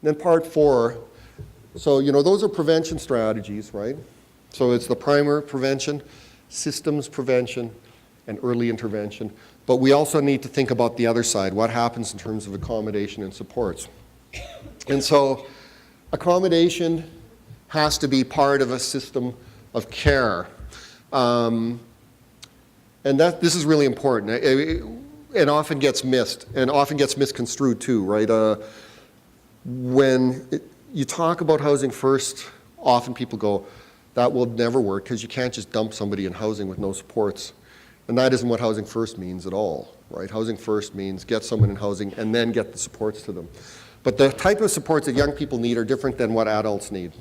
then part 4, so those are prevention strategies, right? So it's the primer prevention, systems prevention, and early intervention. But we also need to think about the other side, what happens in terms of accommodation and supports. And so accommodation has to be part of a system of care. And this is really important. It often gets missed, and often gets misconstrued too, right? When you talk about housing first, often people go, that will never work because you can't just dump somebody in housing with no supports. And that isn't what housing first means at all, right? Housing first means get someone in housing and then get the supports to them. But the type of supports that young people need are different than what adults need,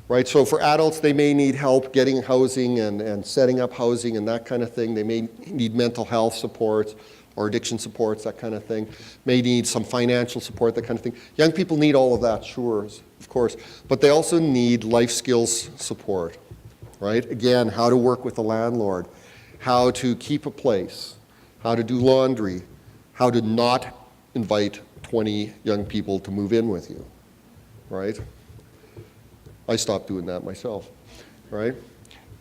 right? So for adults, they may need help getting housing and setting up housing and that kind of thing. They may need mental health supports or addiction supports, that kind of thing. May need some financial support, that kind of thing. Young people need all of that, sure, of course. But they also need life skills support, right? Again, how to work with the landlord, how to keep a place, how to do laundry, how to not invite 20 young people to move in with you, right? I stopped doing that myself, right?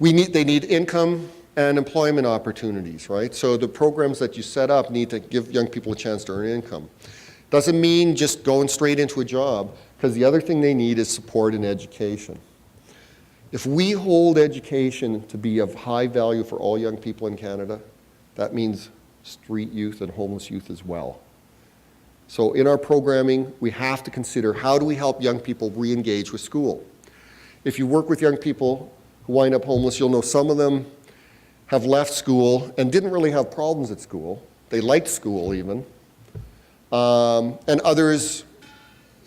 They need income and employment opportunities, right? So the programs that you set up need to give young people a chance to earn income. Doesn't mean just going straight into a job, because the other thing they need is support and education. If we hold education to be of high value for all young people in Canada, that means street youth and homeless youth as well. So in our programming, we have to consider how do we help young people re-engage with school. If you work with young people who wind up homeless, you'll know some of them have left school and didn't really have problems at school. They liked school even. And others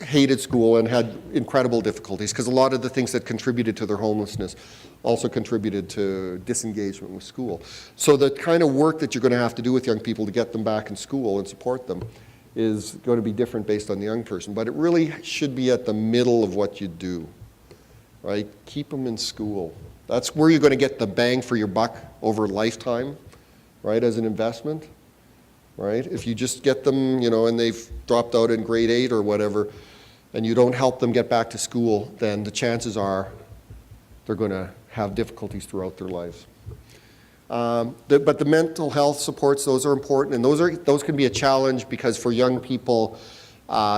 hated school and had incredible difficulties because a lot of the things that contributed to their homelessness also contributed to disengagement with school. So the kind of work that you're going to have to do with young people to get them back in school and support them is going to be different based on the young person. But it really should be at the middle of what you do, right? Keep them in school. That's where you're going to get the bang for your buck over a lifetime, right, as an investment, right? If you just get them, and they've dropped out in grade 8 or whatever, and you don't help them get back to school, then the chances are they're going to have difficulties throughout their lives. But the mental health supports, those are important, and those can be a challenge because for young people,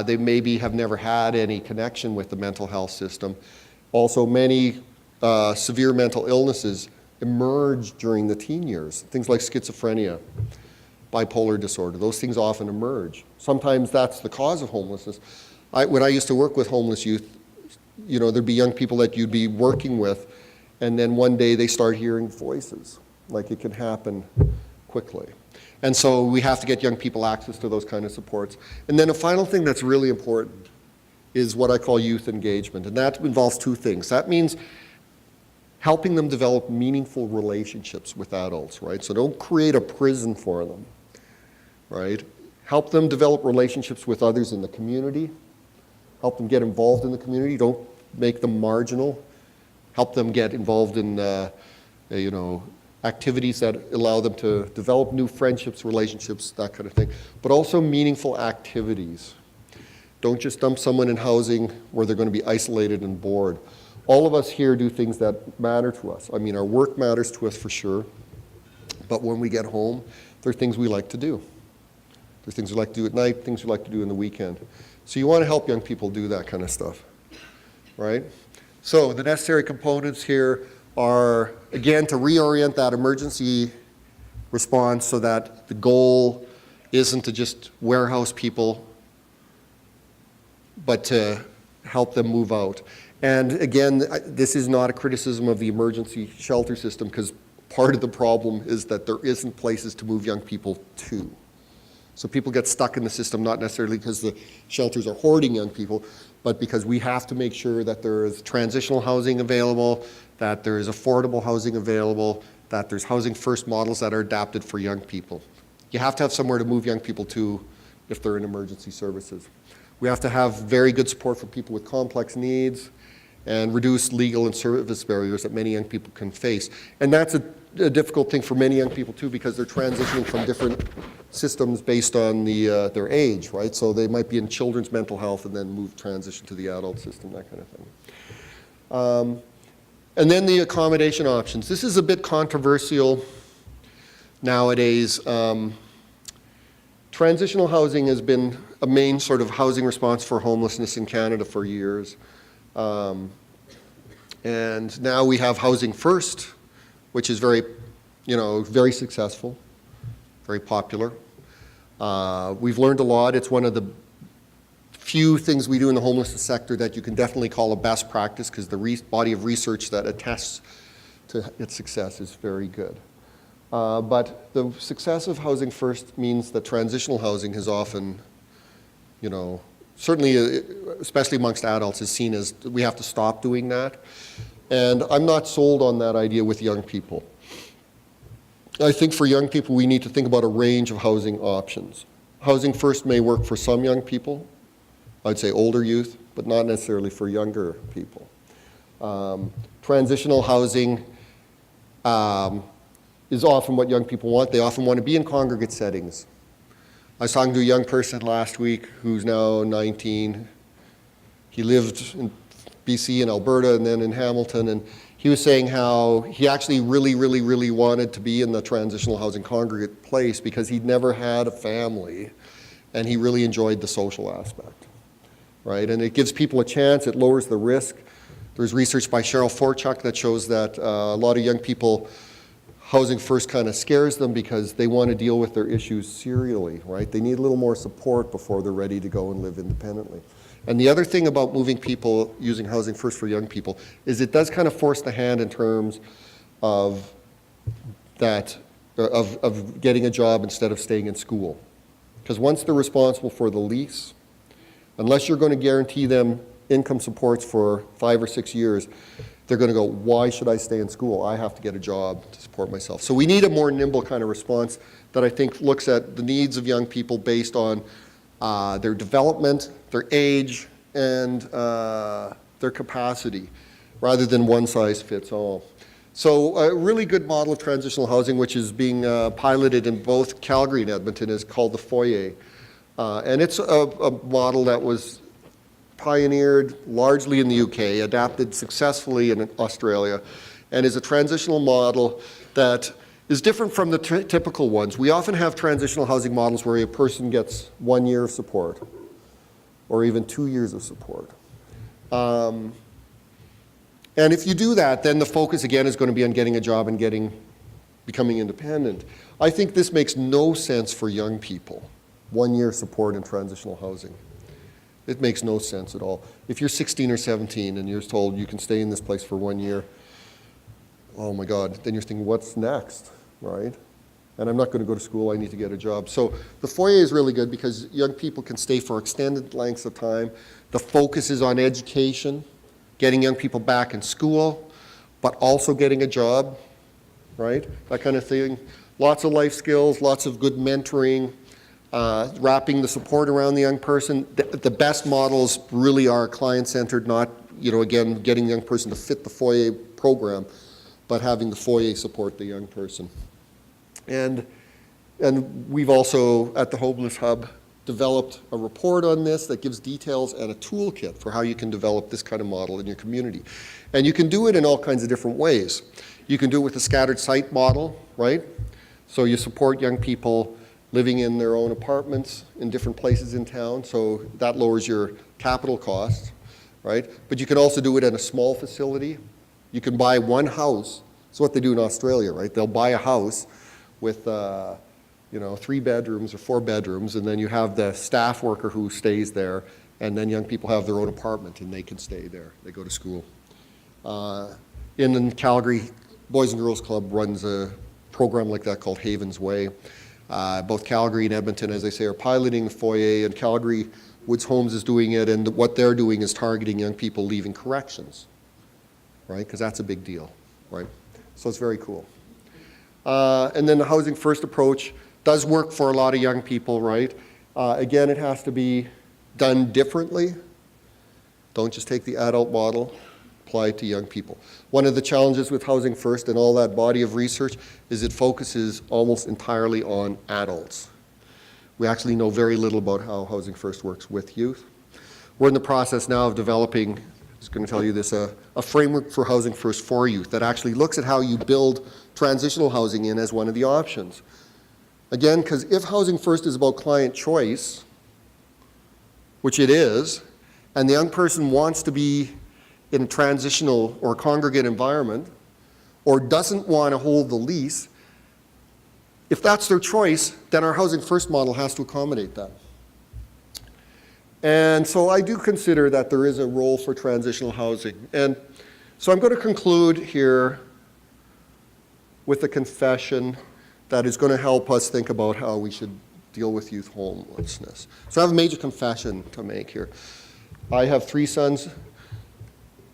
they maybe have never had any connection with the mental health system. Also, many severe mental illnesses emerge during the teen years. Things like schizophrenia, bipolar disorder, those things often emerge. Sometimes that's the cause of homelessness. When I used to work with homeless youth, there'd be young people that you'd be working with, and then one day they start hearing voices. Like it can happen quickly. And so we have to get young people access to those kind of supports. And then a final thing that's really important is what I call youth engagement, and that involves 2 things. That means helping them develop meaningful relationships with adults, right? So don't create a prison for them, right? Help them develop relationships with others in the community. Help them get involved in the community. Don't make them marginal. Help them get involved in, activities that allow them to develop new friendships, relationships, that kind of thing. But also meaningful activities. Don't just dump someone in housing where they're going to be isolated and bored. All of us here do things that matter to us. I mean, our work matters to us for sure, but when we get home, there are things we like to do. There's things we like to do at night, things we like to do in the weekend. So you want to help young people do that kind of stuff, right? So the necessary components here are, again, to reorient that emergency response so that the goal isn't to just warehouse people, but to help them move out. And again, this is not a criticism of the emergency shelter system, because part of the problem is that there isn't places to move young people to. So people get stuck in the system, not necessarily because the shelters are hoarding young people, but because we have to make sure that there is transitional housing available, that there is affordable housing available, that there's housing first models that are adapted for young people. You have to have somewhere to move young people to if they're in emergency services. We have to have very good support for people with complex needs and reduce legal and service barriers that many young people can face. And that's a difficult thing for many young people too, because they're transitioning from different systems based on their age, right? So they might be in children's mental health and then transition to the adult system, that kind of thing. And then the accommodation options. This is a bit controversial nowadays. Transitional housing has been a main sort of housing response for homelessness in Canada for years. And now we have Housing First, which is very successful, very popular. We've learned a lot. It's one of the few things we do in the homelessness sector that you can definitely call a best practice, because the body of research that attests to its success is very good. But the success of Housing First means that transitional housing has often, certainly, especially amongst adults, is seen as we have to stop doing that. And I'm not sold on that idea with young people. I think for young people, we need to think about a range of housing options. Housing First may work for some young people, I'd say older youth, but not necessarily for younger people. Transitional housing is often what young people want. They often want to be in congregate settings. I was talking to a young person last week who's now 19. He lived in BC and Alberta and then in Hamilton, and he was saying how he actually really wanted to be in the transitional housing congregate place because he'd never had a family, and he really enjoyed the social aspect, right? And it gives people a chance, it lowers the risk. There's research by Cheryl Forchuk that shows that a lot of young people, Housing First kind of scares them because they want to deal with their issues serially, right? They need a little more support before they're ready to go and live independently. And the other thing about moving people using Housing First for young people is it does kind of force the hand in terms of that, of getting a job instead of staying in school. Because once they're responsible for the lease, unless you're going to guarantee them income supports for 5 or 6 years, they're going to go, why should I stay in school? I have to get a job to support myself. So we need a more nimble kind of response that I think looks at the needs of young people based on their development, their age, and their capacity, rather than one size fits all. So a really good model of transitional housing, which is being piloted in both Calgary and Edmonton, is called the Foyer. And it's a model that was pioneered largely in the UK, adapted successfully in Australia, and is a transitional model that is different from the typical ones. We often have transitional housing models where a person gets 1 year of support or even 2 years of support. And if you do that, then the focus again is going to be on getting a job and becoming independent. I think this makes no sense for young people, 1 year support in transitional housing. It makes no sense at all. If you're 16 or 17 and you're told you can stay in this place for 1 year, oh my God, then you're thinking, what's next, right? And I'm not going to go to school, I need to get a job. So the Foyer is really good because young people can stay for extended lengths of time. The focus is on education, getting young people back in school, but also getting a job, right? That kind of thing. Lots of life skills, lots of good mentoring, wrapping the support around the young person. The best models really are client-centered, not, again, getting the young person to fit the Foyer program, but having the Foyer support the young person. And we've also, at the Homeless Hub, developed a report on this that gives details and a toolkit for how you can develop this kind of model in your community. And you can do it in all kinds of different ways. You can do it with a scattered site model, right? So you support young people living in their own apartments in different places in town, so that lowers your capital costs, right? But you can also do it in a small facility. You can buy one house. It's what they do in Australia, right? They'll buy a house with 3 bedrooms or 4 bedrooms, and then you have the staff worker who stays there, and then young people have their own apartment and they can stay there. They go to school. In Calgary, Boys and Girls Club runs a program like that called Haven's Way. Both Calgary and Edmonton, as I say, are piloting the Foyer, and Calgary Woods Homes is doing it, and what they're doing is targeting young people leaving corrections, right? Because that's a big deal, right? So it's very cool. And then the Housing First approach does work for a lot of young people, right? Again, it has to be done differently. Don't just take the adult model, apply it to young people. One of the challenges with Housing First and all that body of research is it focuses almost entirely on adults. We actually know very little about how Housing First works with youth. We're in the process now of developing, I was going to tell you this, a framework for Housing First for youth that actually looks at how you build transitional housing in as one of the options. Again, because if Housing First is about client choice, which it is, and the young person wants to be in a transitional or congregate environment, or doesn't want to hold the lease, if that's their choice, then our Housing First model has to accommodate that. And so I do consider that there is a role for transitional housing. And so I'm going to conclude here with a confession that is going to help us think about how we should deal with youth homelessness. So I have a major confession to make here. I have 3 sons.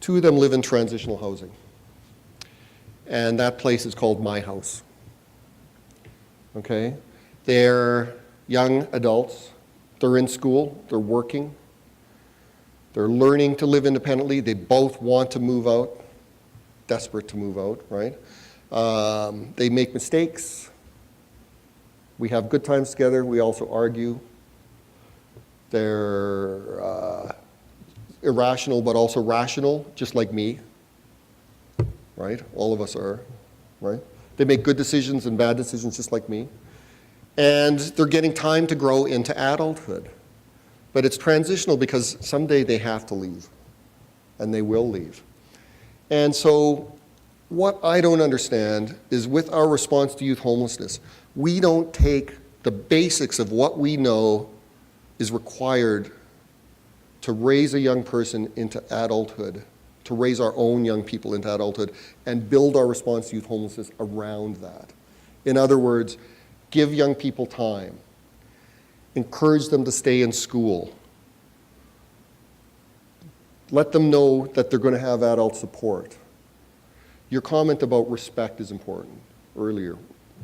2 of them live in transitional housing. And that place is called my house. Okay? They're young adults. They're in school. They're working. They're learning to live independently. They both want to move out, desperate to move out, right? They make mistakes. We have good times together. We also argue. They're irrational but also rational, just like me, right? All of us are, right? They make good decisions and bad decisions just like me. And they're getting time to grow into adulthood. But it's transitional because someday they have to leave, and they will leave. And so what I don't understand is with our response to youth homelessness, we don't take the basics of what we know is required to raise a young person into adulthood, to raise our own young people into adulthood, and build our response to youth homelessness around that. In other words, give young people time. Encourage them to stay in school. Let them know that they're going to have adult support. Your comment about respect is important earlier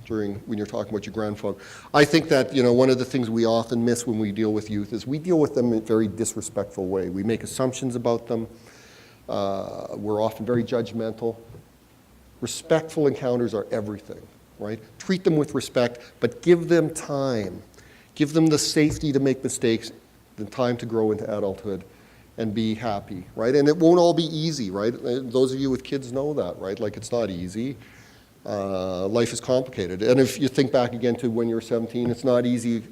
when you're talking about your grandfather. I think that one of the things we often miss when we deal with youth is we deal with them in a very disrespectful way. We make assumptions about them. We're often very judgmental. Respectful encounters are everything, right? Treat them with respect, but give them time. Give them the safety to make mistakes, the time to grow into adulthood and be happy, right? And it won't all be easy, right? Those of you with kids know that, right? Like, it's not easy. Life is complicated. And if you think back again to when you were 17, it's not easy,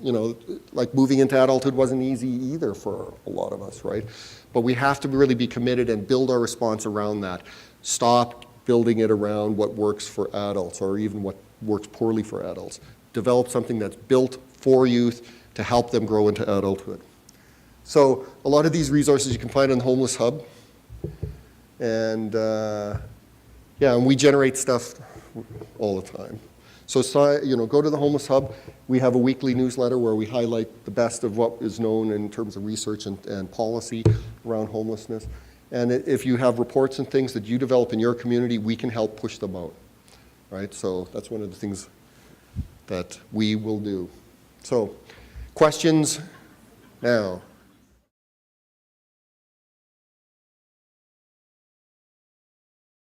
like moving into adulthood wasn't easy either for a lot of us, right? But we have to really be committed and build our response around that. Stop building it around what works for adults or even what works poorly for adults. Develop something that's built for youth to help them grow into adulthood. So a lot of these resources you can find on the Homeless Hub. And and we generate stuff all the time. So go to the Homeless Hub. We have a weekly newsletter where we highlight the best of what is known in terms of research and policy around homelessness. And if you have reports and things that you develop in your community, we can help push them out, right? So that's one of the things that we will do. So questions now?